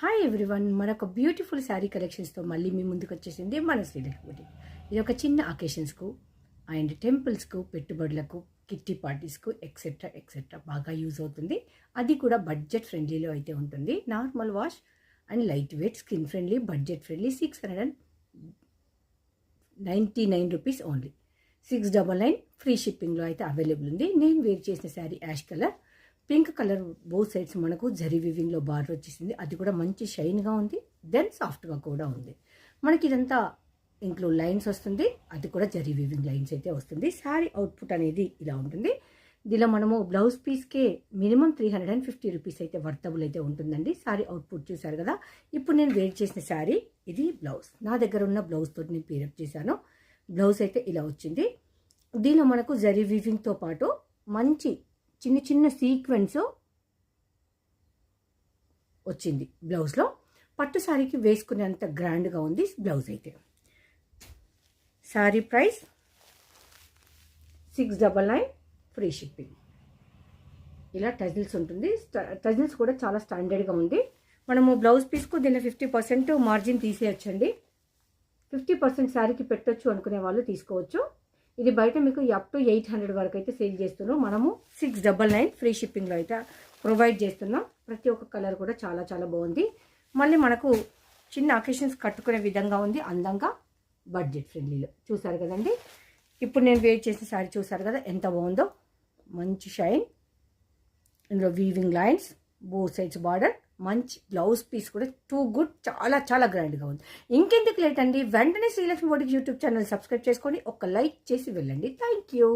Hi everyone, మరొక beautiful sari కలెక్షన్స్తో మళ్ళీ మీ ముందుకు వచ్చేసింది మన శ్రీలక్ష్మి బుటీక్. ఇది ఒక చిన్న అకేషన్స్కు అండ్ టెంపుల్స్కు, పెట్టుబడులకు, కిట్టి పార్టీస్కు ఎక్సెట్రా బాగా యూజ్ అవుతుంది. అది కూడా బడ్జెట్ ఫ్రెండ్లీలో అయితే ఉంటుంది. Normal wash and light weight, skin friendly, budget friendly. 699 rupees only. 699 free షిప్పింగ్లో అయితే అవైలబుల్ ఉంది. నేను వేర్ చేసిన sari ash colour, pink colour, both sides మనకు జరీ వివింగ్లో బార్డర్ వచ్చేసింది. అది కూడా మంచి షైన్గా ఉంది, దెన్ సాఫ్ట్గా కూడా ఉంది. మనకి ఇదంతా ఇంక్లూడ్ లైన్స్ వస్తుంది, అది కూడా జరీ వివింగ్ లైన్స్ అయితే వస్తుంది. శారీ అవుట్పుట్ అనేది ఇలా ఉంటుంది. దీనిలో మనము బ్లౌజ్ పీస్కే మినిమం 350 రూపీస్ అయితే వర్తబుల్ అయితే ఉంటుందండి. శారీ అవుట్పుట్ చూసారు కదా. ఇప్పుడు నేను వేర్ చేసిన శారీ ఇది బ్లౌజ్. నా దగ్గర ఉన్న బ్లౌజ్ తోటి నేను పేరప్ చేశాను. బ్లౌజ్ అయితే ఇలా వచ్చింది. దీనిలో మనకు జరీ వివింగ్తో పాటు మంచి చిన్న చిన్న సీక్వెన్స్ వచ్చింది బ్లౌజ్లో. పట్టు శారీకి వేసుకునేంత గ్రాండ్గా ఉంది బ్లౌజ్ అయితే. Sari price 699 free shipping. ఇలా టజిల్స్ ఉంటుంది. టజిల్స్ కూడా చాలా స్టాండర్డ్గా ఉంది. మనము బ్లౌజ్ పీస్కు దీన్ని 50% మార్జిన్ తీసేయచ్చండి. 50% శారీకి పెట్టొచ్చు అనుకునే వాళ్ళు తీసుకోవచ్చు. ఇది బయట మీకు అప్ టు 800 వరకు అయితే సేల్ చేస్తున్నాం. మనము 699 ఫ్రీ షిప్పింగ్లో అయితే ప్రొవైడ్ చేస్తున్నాం. ప్రతి ఒక్క కలర్ కూడా చాలా చాలా బాగుంది. మళ్ళీ మనకు చిన్న అకేషన్స్ కట్టుకునే విధంగా ఉంది, అందంగా, బడ్జెట్ ఫ్రెండ్లీలో. చూసారు కదండి. ఇప్పుడు నేను వేర్ చేసిన శారీ చూసారు కదా ఎంత బాగుందో. మంచి షైన్, ఇందులో weaving lines, both sides border, మంచి బ్లౌజ్ పీస్ కూడా టూ గుడ్, చాలా చాలా గ్రాండ్గా ఉంది. ఇంకెందుకు లేట్ అండి, వెంటనే Srilakshmi boutique YouTube channel subscribe చేసుకొని ఒక లైక్ చేసి వెళ్ళండి. Thank you.